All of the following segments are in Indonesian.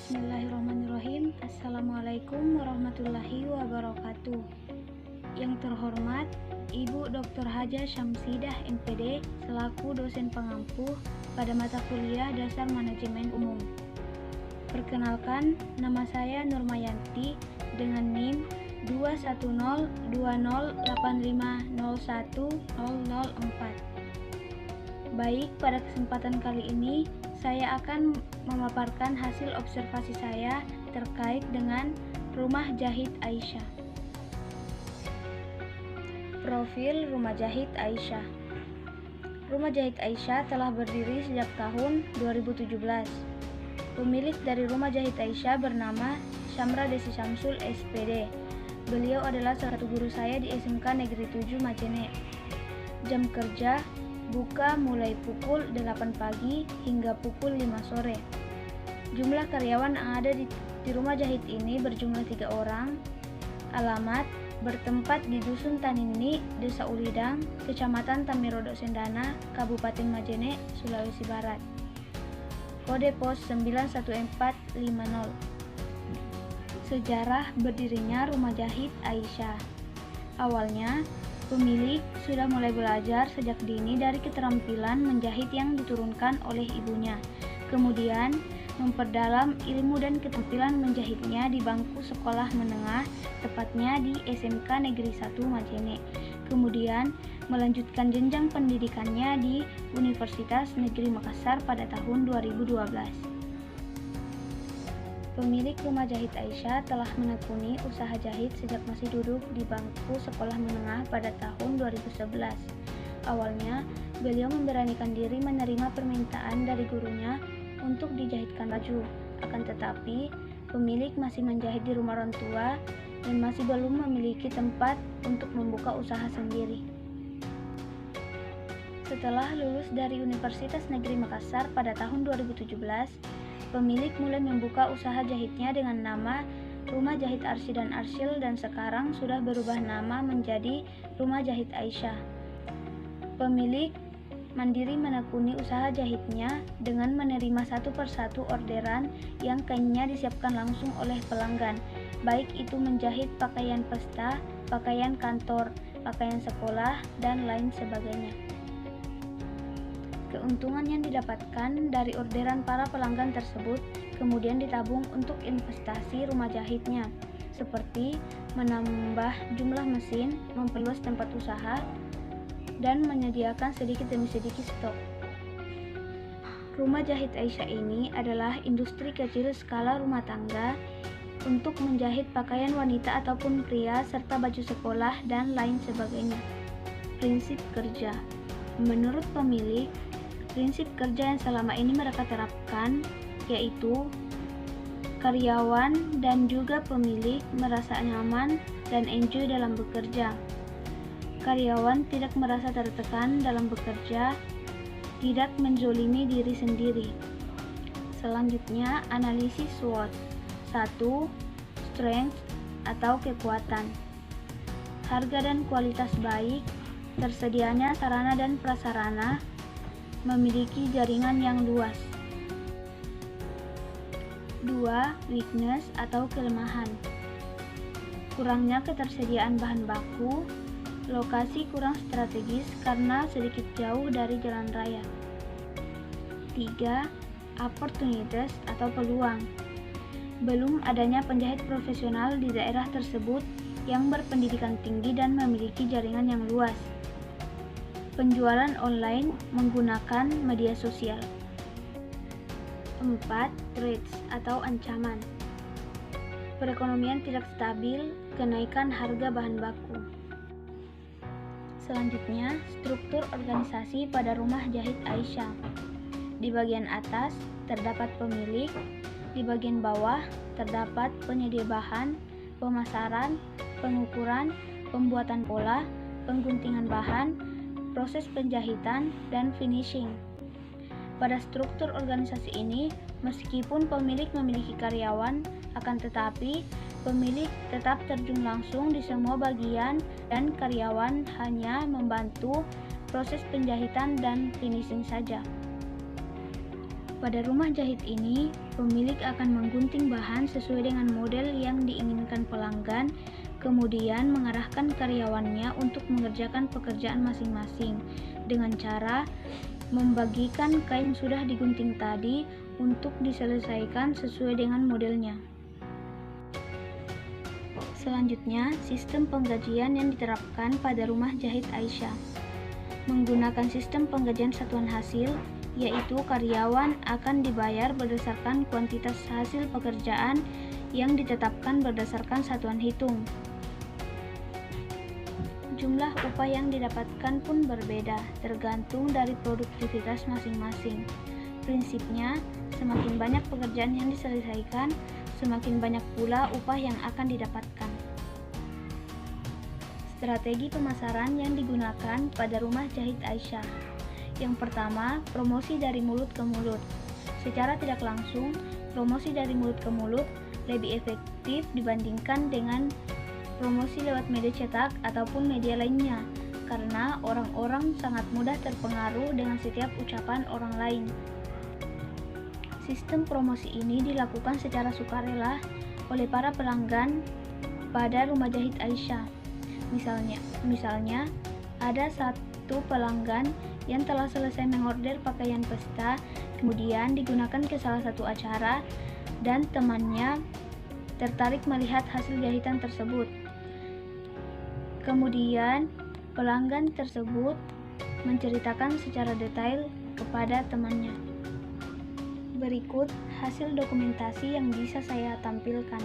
Bismillahirrahmanirrahim. Assalamualaikum warahmatullahi wabarakatuh. Yang terhormat Ibu Dr. Haja Syamsidah MPD selaku dosen pengampu pada mata kuliah Dasar Manajemen Umum. Perkenalkan, nama saya Nurmayanti dengan NIM 2102085010004. Baik, pada kesempatan kali ini saya akan memaparkan hasil observasi saya terkait dengan Rumah Jahit Aisyah. Profil Rumah Jahit Aisyah. Rumah Jahit Aisyah telah berdiri sejak tahun 2017. Pemilik dari Rumah Jahit Aisyah bernama Syamra Desi Syamsul SPD. Beliau adalah salah satu guru saya di SMK Negeri 7 Majene. Jam kerja buka mulai pukul 8 pagi hingga pukul 5 sore. Jumlah karyawan yang ada di rumah jahit ini berjumlah 3 orang. Alamat bertempat di Dusun Tanini, Desa Ulidang, Kecamatan Tamirodo Sendana, Kabupaten Majene, Sulawesi Barat. Kode pos 91450. Sejarah berdirinya Rumah Jahit Aisyah. Awalnya pemilik sudah mulai belajar sejak dini dari keterampilan menjahit yang diturunkan oleh ibunya. Kemudian memperdalam ilmu dan keterampilan menjahitnya di bangku sekolah menengah, tepatnya di SMK Negeri 1 Majene. Kemudian melanjutkan jenjang pendidikannya di Universitas Negeri Makassar pada tahun 2012. Pemilik Rumah Jahit Aisyah telah menekuni usaha jahit sejak masih duduk di bangku sekolah menengah pada tahun 2011. Awalnya, beliau memberanikan diri menerima permintaan dari gurunya untuk dijahitkan baju. Akan tetapi, pemilik masih menjahit di rumah orang tua dan masih belum memiliki tempat untuk membuka usaha sendiri. Setelah lulus dari Universitas Negeri Makassar pada tahun 2017, pemilik mulai membuka usaha jahitnya dengan nama Rumah Jahit Arsy dan Arsyil dan sekarang sudah berubah nama menjadi Rumah Jahit Aisyah. Pemilik mandiri menekuni usaha jahitnya dengan menerima satu persatu orderan yang kainnya disiapkan langsung oleh pelanggan, baik itu menjahit pakaian pesta, pakaian kantor, pakaian sekolah, dan lain sebagainya. Keuntungan yang didapatkan dari orderan para pelanggan tersebut kemudian ditabung untuk investasi rumah jahitnya, seperti menambah jumlah mesin, memperluas tempat usaha, dan menyediakan sedikit demi sedikit stok. Rumah Jahit Aisyah ini adalah industri kecil skala rumah tangga untuk menjahit pakaian wanita ataupun pria serta baju sekolah dan lain sebagainya. Prinsip kerja. Menurut pemilik, prinsip kerja yang selama ini mereka terapkan yaitu karyawan dan juga pemilik merasa nyaman dan enjoy dalam bekerja. Karyawan tidak merasa tertekan dalam bekerja, tidak menzolimi diri sendiri. Selanjutnya, analisis SWOT. 1. Strength atau kekuatan. Harga dan kualitas baik, tersedianya sarana dan prasarana, memiliki jaringan yang luas. 2. Weakness atau kelemahan. Kurangnya ketersediaan bahan baku, lokasi kurang strategis karena sedikit jauh dari jalan raya. 3. Opportunities atau peluang. Belum adanya penjahit profesional di daerah tersebut yang berpendidikan tinggi dan memiliki jaringan yang luas. Penjualan online menggunakan media sosial. 4. Threats atau ancaman. Perekonomian tidak stabil, kenaikan harga bahan baku. Selanjutnya, struktur organisasi pada Rumah Jahit Aisyah. Di bagian atas terdapat pemilik, di bagian bawah terdapat penyedia bahan, pemasaran, pengukuran, pembuatan pola, pengguntingan bahan, proses penjahitan, dan finishing. Pada struktur organisasi ini, meskipun pemilik memiliki karyawan, akan tetapi pemilik tetap terjun langsung di semua bagian dan karyawan hanya membantu proses penjahitan dan finishing saja. Pada rumah jahit ini, pemilik akan menggunting bahan sesuai dengan model yang diinginkan pelanggan, kemudian mengarahkan karyawannya untuk mengerjakan pekerjaan masing-masing dengan cara membagikan kain yang sudah digunting tadi untuk diselesaikan sesuai dengan modelnya. Selanjutnya, sistem penggajian yang diterapkan pada rumah jahit Aisyah. Menggunakan sistem penggajian satuan hasil, yaitu karyawan akan dibayar berdasarkan kuantitas hasil pekerjaan yang ditetapkan berdasarkan satuan hitung. Jumlah upah yang didapatkan pun berbeda, tergantung dari produktivitas masing-masing. Prinsipnya, semakin banyak pekerjaan yang diselesaikan, semakin banyak pula upah yang akan didapatkan. Strategi pemasaran yang digunakan pada rumah jahit Aisyah. Yang pertama, promosi dari mulut ke mulut. Secara tidak langsung, promosi dari mulut ke mulut lebih efektif dibandingkan dengan promosi lewat media cetak ataupun media lainnya, karena orang-orang sangat mudah terpengaruh dengan setiap ucapan orang lain. Sistem promosi ini dilakukan secara sukarela oleh para pelanggan pada rumah jahit Aisyah. Misalnya, ada satu pelanggan yang telah selesai mengorder pakaian pesta, kemudian digunakan ke salah satu acara, dan temannya tertarik melihat hasil jahitan tersebut. Kemudian, pelanggan tersebut menceritakan secara detail kepada temannya. Berikut hasil dokumentasi yang bisa saya tampilkan.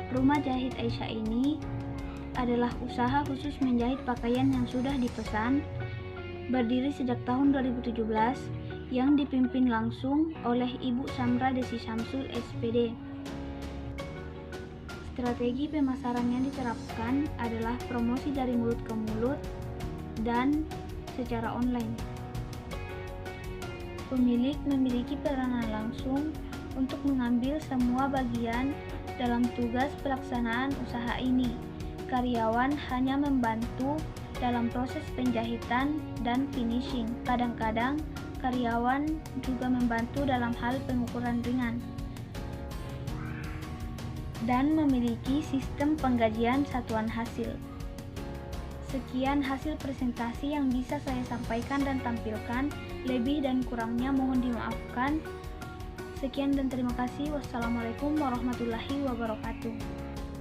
Rumah jahit Aisyah ini adalah usaha khusus menjahit pakaian yang sudah dipesan, berdiri sejak tahun 2017, yang dipimpin langsung oleh Ibu Samra Desi Syamsul, SPD. Strategi pemasaran yang diterapkan adalah promosi dari mulut ke mulut dan secara online. Pemilik memiliki peranan langsung untuk mengambil semua bagian dalam tugas pelaksanaan usaha ini. Karyawan hanya membantu dalam proses penjahitan dan finishing. Kadang-kadang karyawan juga membantu dalam hal pengukuran ringan. Dan memiliki sistem penggajian satuan hasil. Sekian hasil presentasi yang bisa saya sampaikan dan tampilkan. Lebih dan kurangnya mohon dimaafkan. Sekian dan terima kasih. Wassalamualaikum warahmatullahi wabarakatuh.